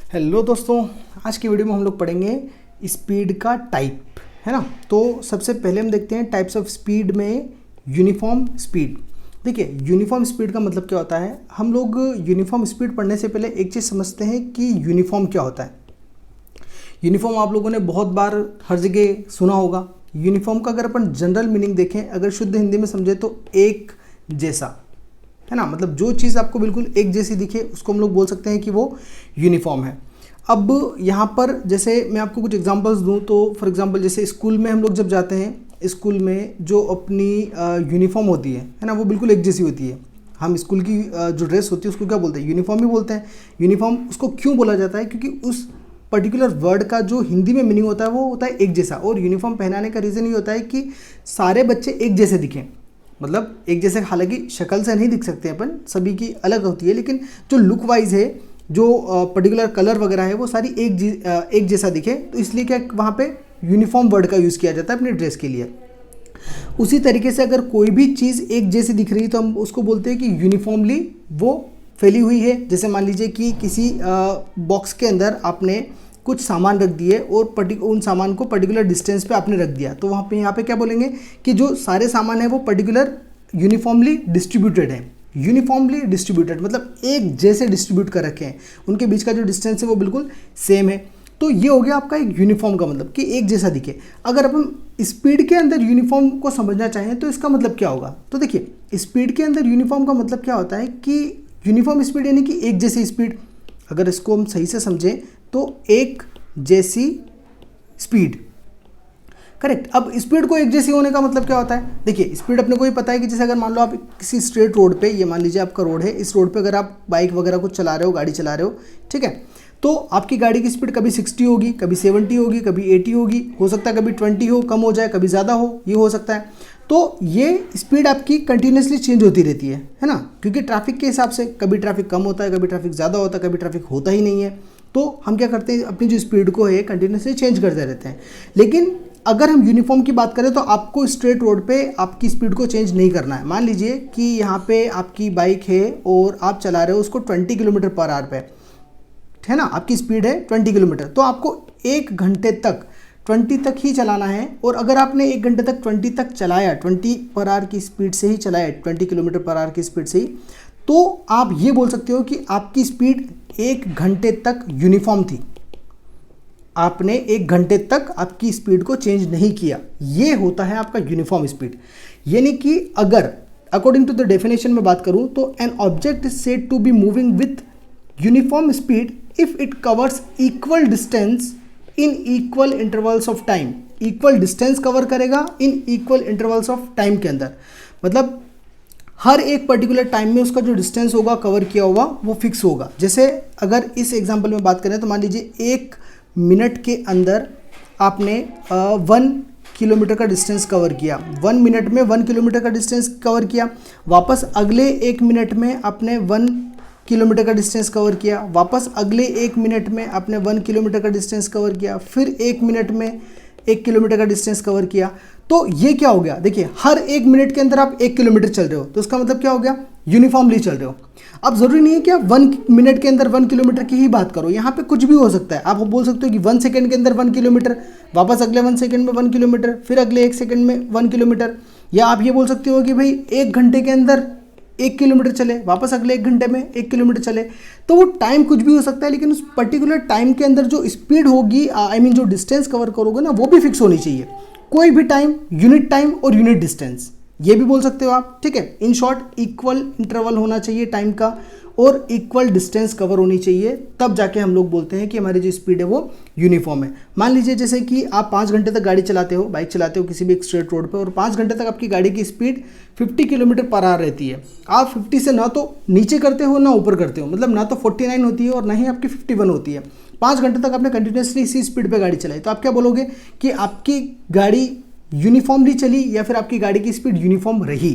Hello दोस्तों, आज की वीडियो में हम लोग पढ़ेंगे स्पीड का टाइप, है ना। तो सबसे पहले हम देखते हैं टाइप्स ऑफ स्पीड में यूनिफॉर्म स्पीड। देखिए, यूनिफॉर्म स्पीड का मतलब क्या होता है। हम लोग यूनिफॉर्म स्पीड पढ़ने से पहले एक चीज़ समझते हैं कि यूनिफॉर्म क्या होता है। यूनिफॉर्म आप लोगों ने बहुत बार हर जगह सुना होगा। यूनिफॉर्म का अगर अपन जनरल मीनिंग देखें, अगर शुद्ध हिंदी में समझे तो एक जैसा, है ना। मतलब जो चीज़ आपको बिल्कुल एक जैसी दिखे उसको हम लोग बोल सकते हैं कि वो यूनिफॉर्म है। अब यहाँ पर जैसे मैं आपको कुछ एग्जांपल्स दूँ तो फॉर एग्जांपल जैसे स्कूल में हम लोग जब जाते हैं, स्कूल में जो अपनी यूनिफॉर्म होती है ना, वो बिल्कुल एक जैसी होती है। हम स्कूल की जो ड्रेस होती है उसको क्या बोलते हैं, यूनिफॉर्म ही बोलते हैं। यूनिफॉर्म उसको क्यों बोला जाता है, क्योंकि उस पर्टिकुलर वर्ड का जो हिंदी में मीनिंग होता है वो होता है एक जैसा। और यूनिफॉर्म पहनाने का रीज़न ये होता है कि सारे बच्चे एक जैसे दिखें। मतलब एक जैसे, हालांकि शक्ल से नहीं दिख सकते अपन, सभी की अलग होती है, लेकिन जो लुक वाइज है, जो पर्टिकुलर कलर वगैरह है, वो सारी एक जैसा दिखे। तो इसलिए क्या वहाँ पे यूनिफॉर्म वर्ड का यूज़ किया जाता है अपने ड्रेस के लिए। उसी तरीके से अगर कोई भी चीज़ एक जैसी दिख रही है तो हम उसको बोलते हैं कि यूनिफॉर्मली वो फैली हुई है। जैसे मान लीजिए कि किसी बॉक्स के अंदर आपने कुछ सामान रख दिए और उन सामान को पर्टिकुलर डिस्टेंस पे आपने रख दिया, तो वहाँ पे यहाँ पे क्या बोलेंगे कि जो सारे सामान है वो पर्टिकुलर यूनिफॉर्मली डिस्ट्रीब्यूटेड है। यूनिफॉर्मली डिस्ट्रीब्यूटेड मतलब एक जैसे डिस्ट्रीब्यूट कर रखे हैं, उनके बीच का जो डिस्टेंस है वो बिल्कुल सेम है। तो ये हो गया आपका एक यूनिफॉर्म का मतलब कि एक जैसा दिखे। अगर अपन स्पीड के अंदर यूनिफॉर्म को समझना चाहें तो इसका मतलब क्या होगा। तो देखिए, स्पीड के अंदर यूनिफॉर्म का मतलब क्या होता है कि यूनिफॉर्म स्पीड यानी कि एक जैसी स्पीड। अगर इसको हम सही से समझें तो एक जैसी स्पीड, करेक्ट। अब स्पीड को एक जैसी होने का मतलब क्या होता है। देखिए, स्पीड अपने को ही पता है कि जैसे अगर मान लो आप किसी स्ट्रेट रोड पे, ये मान लीजिए आपका रोड है, इस रोड पे अगर आप बाइक वगैरह कुछ चला रहे हो, गाड़ी चला रहे हो, ठीक है, तो आपकी गाड़ी की स्पीड कभी 60 होगी, कभी 70 होगी, कभी 80 होगी, हो सकता है कभी 20 हो, कम हो जाए, कभी ज़्यादा हो, ये हो सकता है। तो ये स्पीड आपकी कंटिन्यूसली चेंज होती रहती है ना, क्योंकि ट्रैफिक के हिसाब से कभी ट्रैफिक कम होता है, कभी ट्रैफिक ज़्यादा होता है, कभी ट्रैफिक होता ही नहीं है। तो हम क्या करते हैं, अपनी जो स्पीड को है कंटिन्यूसली चेंज करते रहते हैं। लेकिन अगर हम यूनिफॉर्म की बात करें तो आपको स्ट्रेट रोड पे आपकी स्पीड को चेंज नहीं करना है। मान लीजिए कि यहाँ पे आपकी बाइक है और आप चला रहे हो उसको 20 किलोमीटर पर आवर पे, है ना, आपकी स्पीड है 20 किलोमीटर, तो आपको 1 घंटे तक 20 तक ही चलाना है। और अगर आपने 1 घंटे तक 20 तक चलाया, 20 पर आवर की स्पीड से ही चलाया, 20 किलोमीटर पर आवर की स्पीड से ही, तो आप ये बोल सकते हो कि आपकी स्पीड 1 घंटे तक यूनिफॉर्म थी। आपने 1 घंटे तक आपकी स्पीड को चेंज नहीं किया, ये होता है आपका यूनिफॉर्म स्पीड। यानी कि अगर अकॉर्डिंग टू द डेफिनेशन में बात करूं तो an object is said to be moving with uniform speed if it covers equal distance in equal intervals of time. Equal distance cover करेगा in equal intervals of time के अंदर, मतलब हर एक particular time में उसका जो डिस्टेंस होगा cover किया होगा वो फिक्स होगा। जैसे अगर इस एग्जांपल में बात करें तो मान लीजिए 1 मिनट के अंदर आपने 1 किलोमीटर का डिस्टेंस कवर किया, 1 मिनट में 1 किलोमीटर का डिस्टेंस कवर किया, वापस अगले 1 मिनट में आपने 1 किलोमीटर का डिस्टेंस कवर किया, वापस अगले 1 मिनट में आपने 1 किलोमीटर का डिस्टेंस कवर किया, फिर 1 मिनट में 1 किलोमीटर का डिस्टेंस कवर किया। तो ये क्या हो गया, देखिए हर 1 मिनट के अंदर आप 1 किलोमीटर चल रहे हो, तो उसका मतलब क्या हो गया, यूनिफॉर्मली चल रहे हो। अब जरूरी नहीं है कि आप 1 मिनट के अंदर 1 किलोमीटर की ही बात करो, यहाँ पे कुछ भी हो सकता है। आप बोल सकते हो कि 1 सेकंड के अंदर 1 किलोमीटर, वापस अगले 1 सेकंड में 1 किलोमीटर, फिर अगले 1 सेकंड में 1 किलोमीटर। या आप ये बोल सकते हो कि भाई 1 घंटे के अंदर 1 किलोमीटर चले, वापस अगले 1 घंटे में 1 किलोमीटर चले। तो वो टाइम कुछ भी हो सकता है, लेकिन उस पर्टिकुलर टाइम के अंदर जो स्पीड होगी, आई मीन जो डिस्टेंस कवर करोगे ना, वो भी फिक्स होनी चाहिए। कोई भी टाइम, यूनिट टाइम और यूनिट डिस्टेंस, ये भी बोल सकते हो आप, ठीक है। इन शॉर्ट इक्वल इंटरवल होना चाहिए टाइम का और इक्वल डिस्टेंस कवर होनी चाहिए, तब जाके हम लोग बोलते हैं कि हमारी जो स्पीड है वो यूनिफॉर्म है। मान लीजिए जैसे कि आप 5 घंटे तक गाड़ी चलाते हो, बाइक चलाते हो किसी भी एक स्ट्रेट रोड पे, और 5 घंटे तक आपकी गाड़ी की स्पीड 50 किलोमीटर पर आवर रहती है। आप 50 से ना तो नीचे करते हो ना ऊपर करते हो, मतलब ना तो 49 होती है और ना ही आपकी 51 होती है। 5 घंटे तक आपने कंटिन्यूसली इसी स्पीड पे गाड़ी चलाई, तो आप क्या बोलोगे कि आपकी गाड़ी यूनिफॉर्मली चली या फिर आपकी गाड़ी की स्पीड यूनिफॉर्म रही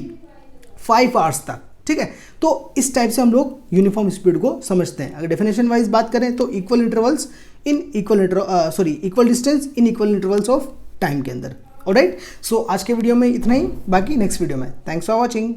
5 आवर्स तक, ठीक है। तो इस टाइप से हम लोग यूनिफॉर्म स्पीड को समझते हैं। अगर डेफिनेशन वाइज बात करें तो equal intervals in equal distance in equal intervals of time के अंदर। ऑलराइट, सो आज के वीडियो में इतना ही, बाकी नेक्स्ट वीडियो में। Thanks for watching.